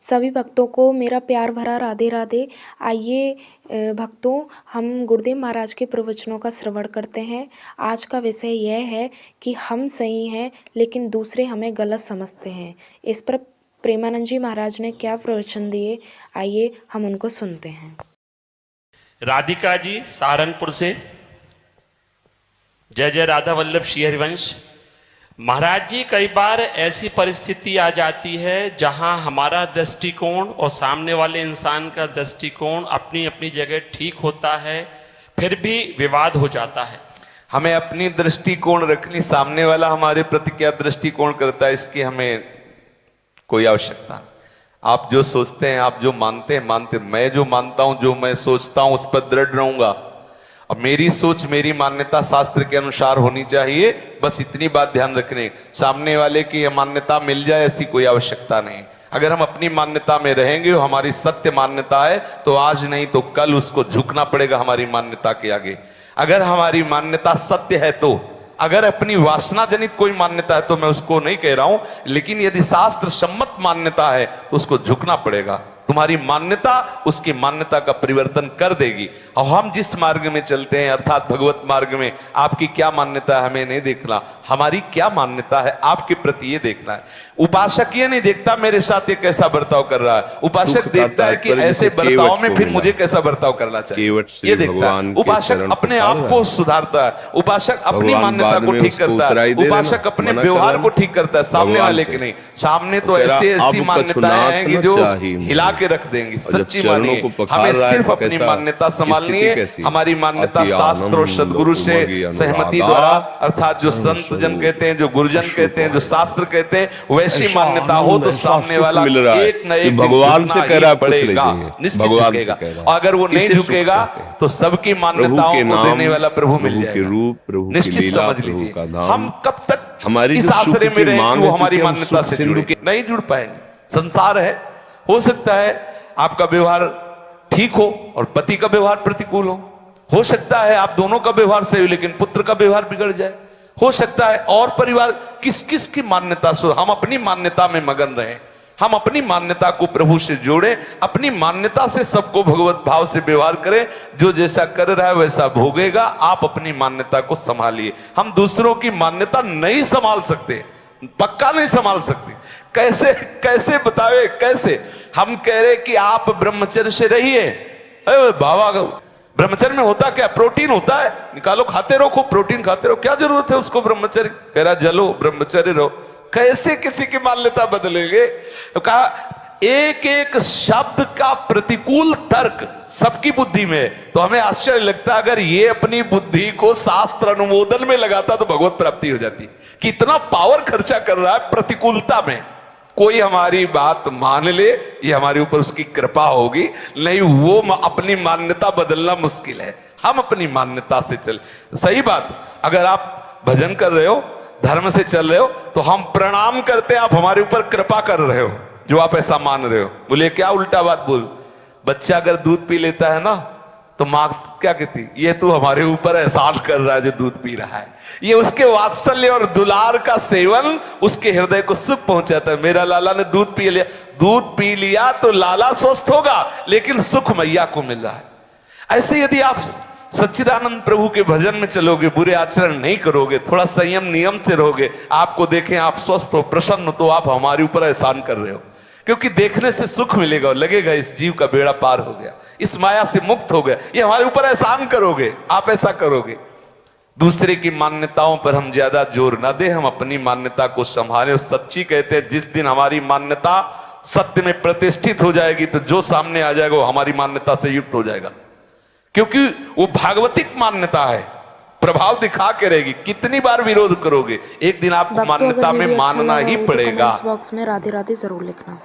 सभी भक्तों को मेरा प्यार भरा राधे राधे। आइए भक्तों, हम गुरुदेव महाराज के प्रवचनों का श्रवण करते हैं। आज का विषय यह है कि हम सही हैं लेकिन दूसरे हमें गलत समझते हैं। इस पर प्रेमानंद जी महाराज ने क्या प्रवचन दिए, आइए हम उनको सुनते हैं। राधिका जी सहारनपुर से, जय जय राधा वल्लभ श्री हरिवंश। महाराज जी, कई बार ऐसी परिस्थिति आ जाती है जहां हमारा दृष्टिकोण और सामने वाले इंसान का दृष्टिकोण अपनी अपनी जगह ठीक होता है, फिर भी विवाद हो जाता है। हमें अपनी दृष्टिकोण रखनी, सामने वाला हमारे प्रति क्या दृष्टिकोण करता है इसकी हमें कोई आवश्यकता नहीं। आप जो सोचते हैं, आप जो मानते हैं मानते, मैं जो मानता हूं, जो मैं सोचता हूं उस पर दृढ़ रहूंगा। अब मेरी सोच, मेरी मान्यता शास्त्र के अनुसार होनी चाहिए, बस इतनी बात ध्यान रखने। सामने वाले की मान्यता मिल जाए ऐसी कोई आवश्यकता नहीं। अगर हम अपनी मान्यता में रहेंगे, हमारी सत्य मान्यता है, तो आज नहीं तो कल उसको झुकना पड़ेगा हमारी मान्यता के आगे। अगर हमारी मान्यता सत्य है तो, अगर अपनी वासना जनित कोई मान्यता है तो मैं उसको नहीं कह रहा हूं, लेकिन यदि शास्त्र सम्मत मान्यता है तो उसको झुकना पड़ेगा। तुम्हारी मान्यता उसकी मान्यता का परिवर्तन कर देगी। और हम जिस मार्ग में चलते हैं, अर्थात भगवत मार्ग में, आपकी क्या मान्यता है हमें नहीं देखना, हमारी क्या मान्यता है आपके प्रति ये देखना है। उपासक ये नहीं देखता मेरे साथ ये कैसा बर्ताव कर रहा है, उपासक देखता है कि ऐसे बर्ताव में फिर मुझे कैसा बर्ताव करना चाहिए, ये देखता है। उपासक अपने आप को सुधारता है, उपासक अपनी मान्यता को ठीक करता है, उपासक अपने व्यवहार को ठीक करता है, सामने वाले के नहीं। सामने तो ऐसी मान्यताएं हैं कि जो हिला के रख देंगी। सच्ची मानिए, हमें सिर्फ अपनी मान्यता संभालनी है। हमारी मान्यता शास्त्र और सदगुरु से सहमति द्वारा, अर्थात जो संत जन कहते हैं, जो गुरुजन कहते हैं, जो शास्त्र कहते हैं, वैसी मान्यता हो तो सामने वाला एक न एक भगवान से कह रहा पड़ेगा, निश्चित झुकेगा। अगर वो नहीं झुकेगा तो सबकी मान्यताओं को देने वाला प्रभु मिल जाएगा। निश्चित समझ लीजिए, हम कब तक हमारी इस आश्रय में रहेंगे वो हमारी मान्यता से नहीं जुड़ पाएंगे। संसार है, हो सकता है आपका व्यवहार ठीक हो और पति का व्यवहार प्रतिकूल हो सकता है आप दोनों का व्यवहार सही हो लेकिन पुत्र का व्यवहार बिगड़ जाए, हो सकता है। और परिवार किस किस की मान्यता से, हम अपनी मान्यता में मगन रहें, हम अपनी मान्यता को प्रभु से जोड़ें, अपनी मान्यता से सबको भगवत भाव से व्यवहार करें। जो जैसा कर रहा है वैसा भोगेगा। आप अपनी मान्यता को संभालिए। हम दूसरों की मान्यता नहीं संभाल सकते, पक्का नहीं संभाल सकते। कैसे कैसे बतावे, कैसे हम कह रहे कि आप ब्रह्मचर्य से रहिए। बाबा, ब्रह्मचर्य में होता क्या? प्रोटीन होता है, निकालो, खाते रहो, खूब प्रोटीन खाते रहो, क्या जरूरत है उसको ब्रह्मचर्य? कह रहा जलो ब्रह्मचर्य रहो। कैसे किसी की मान्यता बदलेंगे? कहा एक एक शब्द का प्रतिकूल तर्क सबकी बुद्धि में है। तो हमें आश्चर्य लगता है अगर ये अपनी बुद्धि को शास्त्र अनुमोदन में लगाता तो भगवत प्राप्ति हो जाती। कितना पावर खर्चा कर रहा है प्रतिकूलता में। कोई हमारी बात मान ले, ये हमारे ऊपर उसकी कृपा होगी, नहीं वो अपनी मान्यता बदलना मुश्किल है। हम अपनी मान्यता से चल। सही बात, अगर आप भजन कर रहे हो, धर्म से चल रहे हो, तो हम प्रणाम करते हैं, आप हमारे ऊपर कृपा कर रहे हो जो आप ऐसा मान रहे हो। बोले क्या उल्टा बात बोल। बच्चा अगर दूध पी लेता है ना तो माँ क्या कहती, ये तू हमारे ऊपर एहसान कर रहा है जो दूध पी रहा है। ये उसके वात्सल्य और दुलार का सेवन उसके हृदय को सुख पहुंचाता है। मेरा लाला ने दूध पी लिया, दूध पी लिया तो लाला स्वस्थ होगा, लेकिन सुख मैया को मिल रहा है। ऐसे यदि आप सच्चिदानंद प्रभु के भजन में चलोगे, बुरे आचरण नहीं करोगे, थोड़ा संयम नियम से रहोगे, आपको देखें आप स्वस्थ हो, प्रसन्न हो, तो आप हमारे ऊपर एहसान कर रहे हो। क्योंकि देखने से सुख मिलेगा और लगेगा इस जीव का बेड़ा पार हो गया, इस माया से मुक्त हो गया। ये हमारे ऊपर एहसान करोगे, आप ऐसा करोगे। दूसरे की मान्यताओं पर हम ज्यादा जोर ना दे, हम अपनी मान्यता को संभालें। सच्ची कहते हैं जिस दिन हमारी मान्यता सत्य में प्रतिष्ठित हो जाएगी तो जो सामने आ जाएगा वो हमारी मान्यता से युक्त हो जाएगा, क्योंकि वो भागवतिक मान्यता है, प्रभाव दिखा के रहेगी। कितनी बार विरोध करोगे, एक दिन आपको मान्यता में मानना ही पड़ेगा। कमेंट्स बॉक्स में राधे राधे जरूर लिखना।